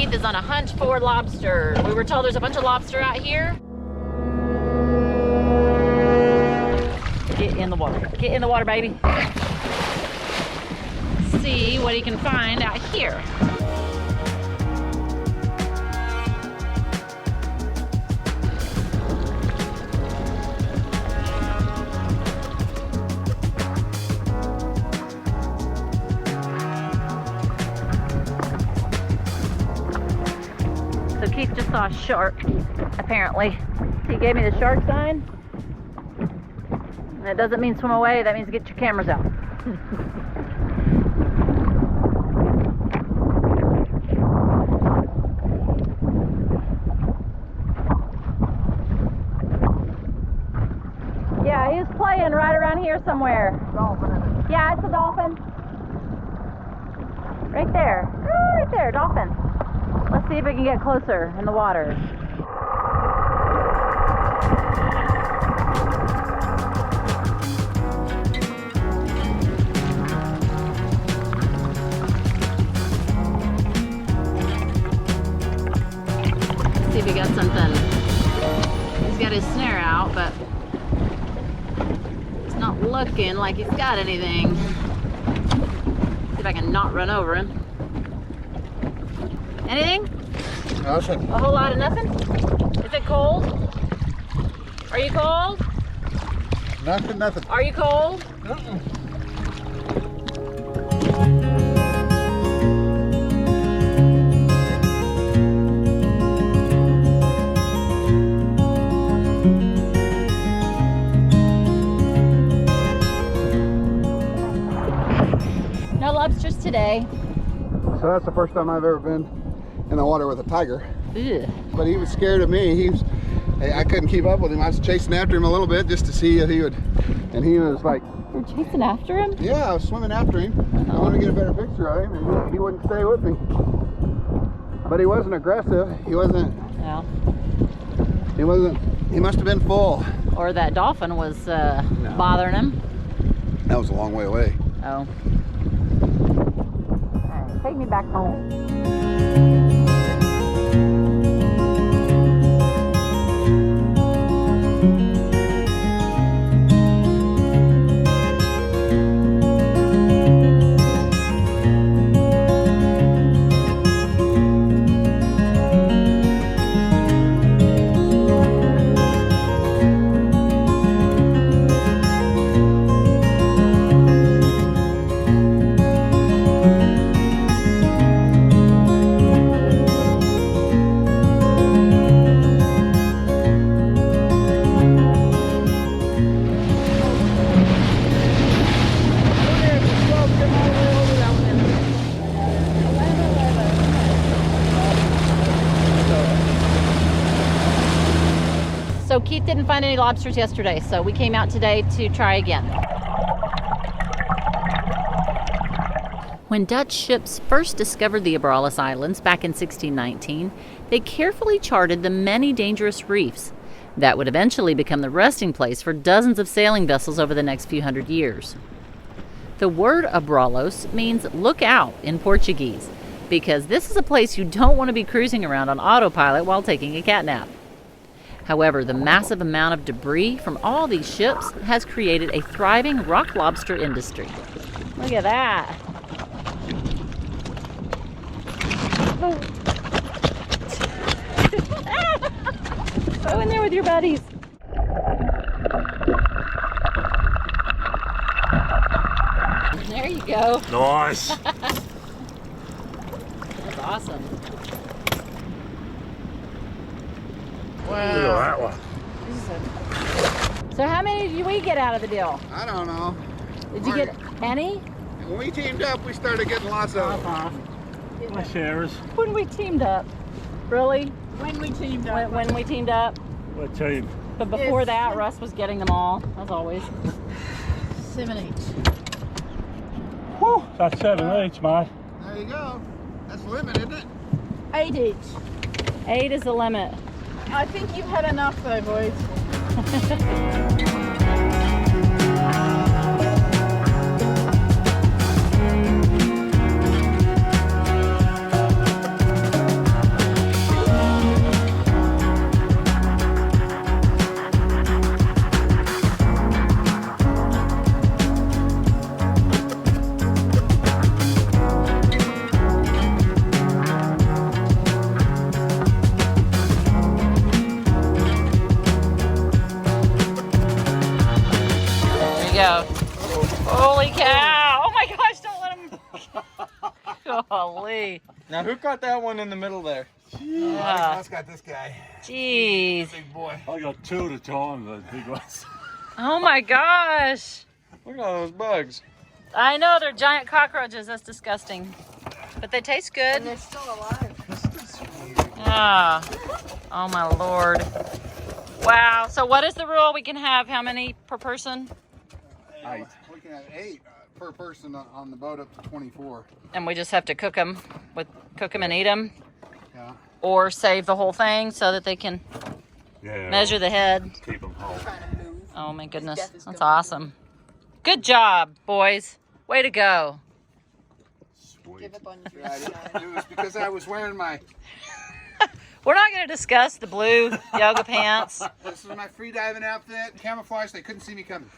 Keith is on a hunt for lobster. We were told there's a bunch of lobster out here. Get in the water. Get in the water, baby. See what he can find out here. So Keith just saw a shark, apparently. He gave me the shark sign. That doesn't mean swim away, that means get your cameras out. Yeah, he was playing right around here somewhere. Dolphin, isn't it? Yeah, it's a dolphin. Right there. Oh, right there, dolphin. Let's see if we can get closer in the water. See if he got something. He's got his snare out, but it's not looking like he's got anything. See if I can not run over him. Anything? Nothing. A whole lot of nothing? Is it cold? Are you cold? Nothing. Are you cold? No lobsters today. So that's the first time I've ever been in the water with a tiger. Ugh. But he was scared of me. I couldn't keep up with him. I was chasing after him a little bit just to see if he would, and he was like, You're chasing after him? yeah, I was swimming after him. I wanted to get a better picture of him, and he wouldn't stay with me. But he wasn't aggressive. He wasn't, No. he must have been full. Or that dolphin was bothering him. That was a long way away. Oh. Alright, take me back home. So Keith didn't find any lobsters yesterday, so we came out today to try again. When Dutch ships first discovered the Abrolhos Islands back in 1619, they carefully charted the many dangerous reefs that would eventually become the resting place for dozens of sailing vessels over the next few hundred years. The word Abrolhos means look out in Portuguese, because this is a place you don't want to be cruising around on autopilot while taking a cat nap. However, the massive amount of debris from all these ships has created a thriving rock lobster industry. Look at that. Go in there with your buddies. There you go. Nice. That's awesome. Look at that one. So how many did we get out of the deal? I don't know. Did you get any? When we teamed up, we started getting lots of My sharers. When we teamed up. Really? When we teamed up. When we teamed up? What team? But before Yes. that, Russ was getting them all, as always. 7 each. Whew, that's 7 each, mate. There you go. That's the limit, isn't it? 8 each. 8 is the limit. I think you've had enough though, boys. Golly. Now who caught that one in the middle there? Yeah. That's got this guy. Jeez. Big boy. I got 2 at a time, the big ones. Oh my gosh. Look at all those bugs. I know, they're giant cockroaches. That's disgusting. But they taste good. And they're still alive. Ah. Oh my Lord. Wow. So what is the rule? We can have how many per person? 8. We can have 8 per person on the boat up to 24. And we just have to cook them and eat them, Yeah. or save the whole thing so that they can Yeah. measure the head. Keep them whole. Trying to move. Oh my goodness, death is that's going. awesome. Good job, boys. Way to go. Sweet. Give up on your Yeah, dreams. it was because I was wearing my, We're not going to discuss the blue yoga pants. this is my free diving outfit, camouflage, they couldn't see me coming.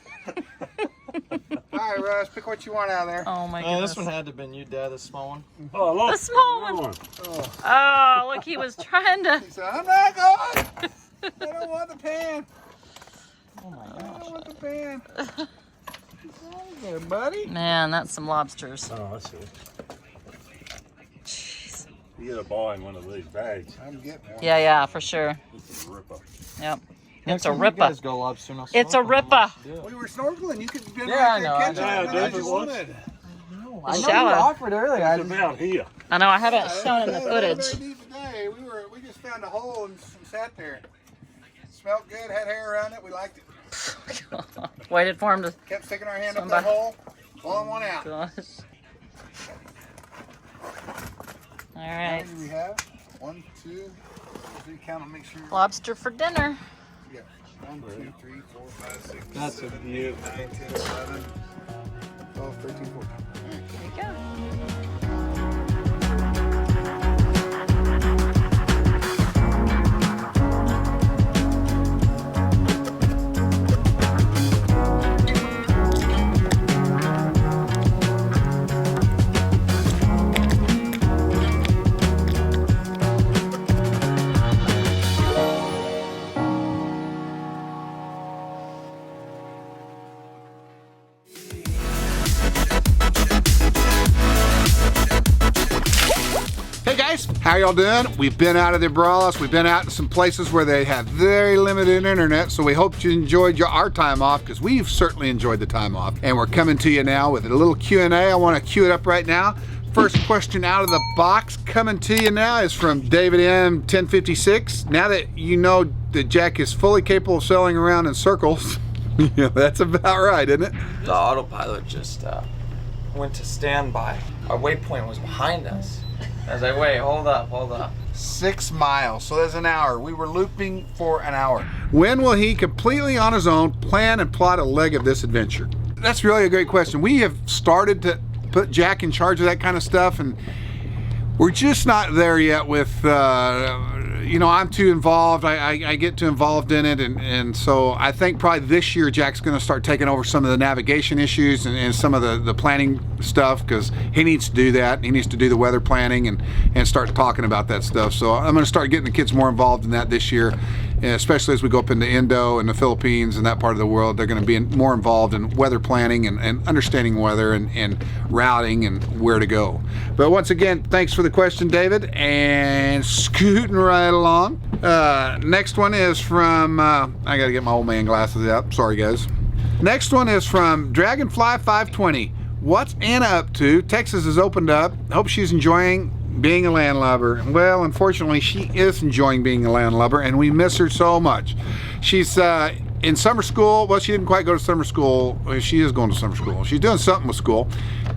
All right, Russ, pick what you want out of there. Oh my Oh, goodness. this one had to have been you, Dad, the small one. Oh, look. The small one. Oh, look, he was trying to. He said, I'm not going. I don't want the pan. Oh my I gosh. don't want the pan. There, buddy. Man, that's some lobsters. Oh, I see. Jeez. You gotta buy in one of these bags. I'm getting one. Yeah, for sure. It's a ripper. Yep. Next It's a time you ripper. guys go lobster, and I'll It's a smoke 'em. ripper. Do it. We were snorkeling. You could have been Yeah, right I know, I there catching know. them, Yeah, but I David just was. wanted. I know Shallow. you offered earlier. I It's just, about here. I know, I haven't shown in the footage. Very deep today. We just found a hole and sat there. Smelled good, had hair around it. We liked it. Waited for him to. Kept sticking our hand up Somebody- that hole, pulling one out. Gosh. All How right. many do we have? 1, 2, 3. Count them. Make sure. Lobster for dinner. Yeah. 1, 2, 3, 4, 5, 6. That's a 7, beaut. 8, 9, 10, 11, 12, 13, 14. There you go. Hey guys, how y'all doing? We've been out of the Abrolhos. We've been out in some places where they have very limited internet, so we hope you enjoyed our time off, because we've certainly enjoyed the time off. And we're coming to you now with a little Q&A. I want to cue it up right now. First question out of the box coming to you now is from David M. 1056. Now that you know that Jack is fully capable of sailing around in circles, yeah, that's about right, isn't it? the autopilot just went to standby. Our waypoint was behind us. I was like, wait, hold up. 6 miles, so that's an hour. We were looping for an hour. When will he completely on his own plan and plot a leg of this adventure? That's really a great question. We have started to put Jack in charge of that kind of stuff, and we're just not there yet with, you know, I'm too involved. I get too involved in it, and so I think probably this year Jack's going to start taking over some of the navigation issues and some of the planning stuff, because he needs to do that. He needs to do the weather planning and start talking about that stuff. So I'm going to start getting the kids more involved in that this year, especially as we go up into Indo and the Philippines and that part of the world. They're going to be more involved in weather planning and understanding weather and routing and where to go. But once again, thanks for the question, David, and scooting right along. Next one is from, I got to get my old man glasses out. Sorry, guys. Next one is from Dragonfly520. What's Anna up to? Texas has opened up. Hope she's enjoying being a landlubber. Well, unfortunately, she is enjoying being a landlubber, and we miss her so much. She's in summer school. Well, she didn't quite go to summer school. She is going to summer school. She's doing something with school,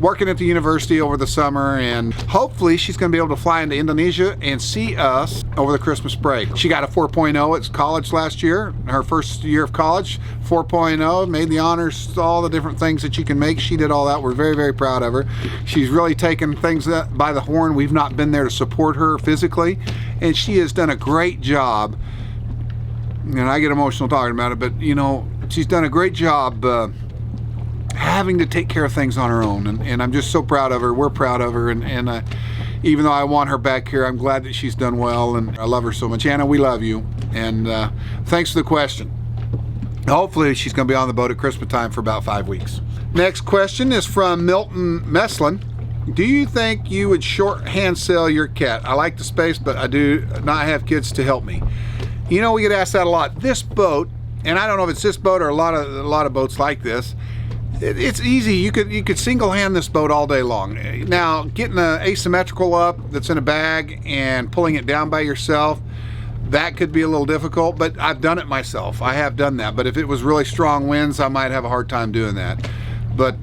working at the university over the summer, and hopefully she's going to be able to fly into Indonesia and see us over the Christmas break. She got a 4.0 at college last year, her first year of college. 4.0, made the honors, all the different things that you can make. She did all that. We're very, very proud of her. She's really taken things by the horn. We've not been there to support her physically, and she has done a great job. And I get emotional talking about it, but you know, she's done a great job having to take care of things on her own, and I'm just so proud of her. We're proud of her, and even though I want her back here, I'm glad that she's done well, and I love her so much. Anna, we love you, and thanks for the question. Hopefully she's going to be on the boat at Christmas time for about 5 weeks. Next question is from Milton Meslin. Do you think you would shorthand sail your cat? I like the space, but I do not have kids to help me. You know, we get asked that a lot. This boat, and I don't know if it's this boat or a lot of boats like this, it's easy. You could single hand this boat all day long. Now, getting an asymmetrical up that's in a bag and pulling it down by yourself, that could be a little difficult, but I've done it myself. I have done that, but if it was really strong winds, I might have a hard time doing that. But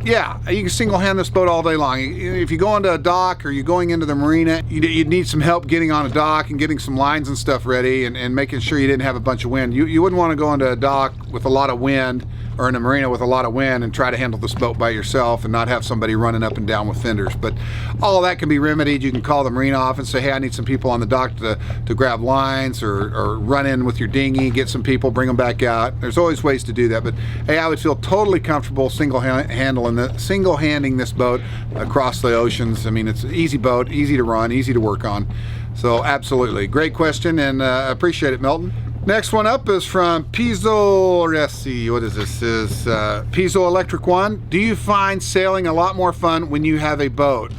yeah, you can single hand this boat all day long. If you go into a dock or you're going into the marina, you'd need some help getting on a dock and getting some lines and stuff ready and making sure you didn't have a bunch of wind. You wouldn't want to go into a dock with a lot of wind or in a marina with a lot of wind and try to handle this boat by yourself and not have somebody running up and down with fenders. But all of that can be remedied. You can call the marina off and say, hey, I need some people on the dock to grab lines or run in with your dinghy, get some people, bring them back out. There's always ways to do that. But hey, I would feel totally comfortable single-handing this boat across the oceans. I mean, it's an easy boat, easy to run, easy to work on. So absolutely, great question, and appreciate it, Milton. Next one up is from Pizzo, let's see, what is this? This is Pizzo Electric One. Do you find sailing a lot more fun when you have a boat?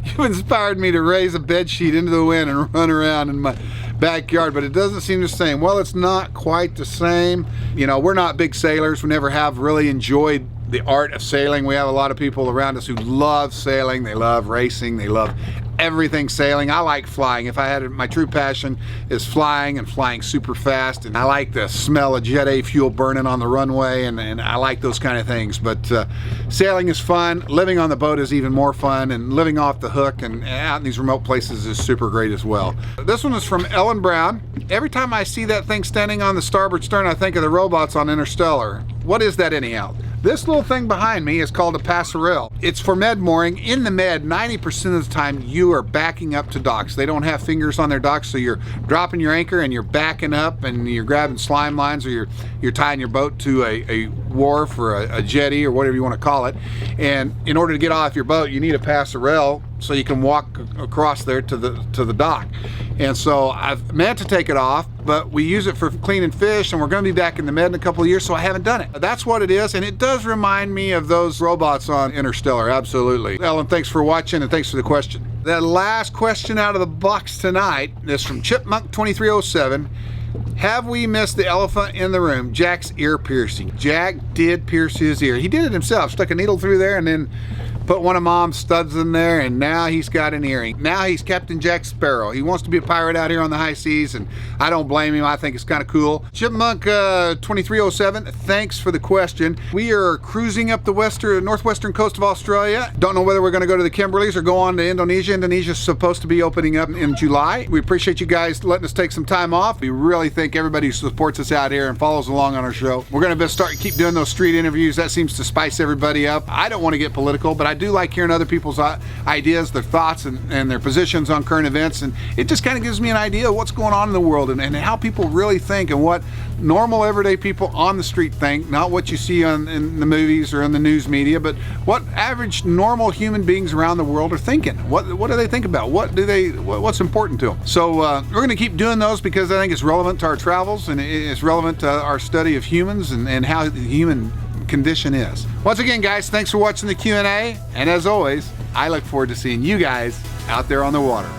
You inspired me to raise a bed sheet into the wind and run around in my backyard, but it doesn't seem the same. Well, it's not quite the same. You know, we're not big sailors. We never have really enjoyed the art of sailing. We have a lot of people around us who love sailing. They love racing. They love everything sailing. I like flying. If I had my true passion is flying and flying super fast, and I like the smell of Jet A fuel burning on the runway, and I like those kind of things. But sailing is fun. Living on the boat is even more fun, and living off the hook and out in these remote places is super great as well. This one is from Ellen Brown. Every time I see that thing standing on the starboard stern, I think of the robots on Interstellar. What is that anyhow? This little thing behind me is called a passerelle. It's for med mooring. In the med, 90% of the time you are backing up to docks. They don't have fingers on their docks, so you're dropping your anchor and you're backing up and you're grabbing slime lines, or you're tying your boat to a wharf or a jetty or whatever you want to call it. And in order to get off your boat, you need a passerelle so you can walk across there to the dock. And so I've meant to take it off, but we use it for cleaning fish, and we're going to be back in the med in a couple of years, so I haven't done it. That's what it is, and it does remind me of those robots on Interstellar, absolutely. Ellen, thanks for watching, and thanks for the question. The last question out of the box tonight is from Chipmunk 2307. Have we missed the elephant in the room? Jack's ear piercing. Jack did pierce his ear. He did it himself, stuck a needle through there and then put one of Mom's studs in there, and now he's got an earring. Now he's Captain Jack Sparrow. He wants to be a pirate out here on the high seas, and I don't blame him. I think it's kind of cool. Chipmunk 2307, thanks for the question. We are cruising up the northwestern coast of Australia. Don't know whether we're going to go to the Kimberleys or go on to Indonesia. Indonesia's supposed to be opening up in July. We appreciate you guys letting us take some time off. We really thank everybody who supports us out here and follows along on our show. We're going to keep doing those street interviews. That seems to spice everybody up. I don't want to get political, but I do like hearing other people's ideas, their thoughts, and their positions on current events, and it just kind of gives me an idea of what's going on in the world and how people really think, and what normal everyday people on the street think, not what you see in the movies or in the news media, but what average normal human beings around the world are thinking. What do they think about? What's important to them? So we're going to keep doing those because I think it's relevant to our travels, and it's relevant to our study of humans and how the human condition is. Once again, guys, thanks for watching the Q&A, and as always, I look forward to seeing you guys out there on the water.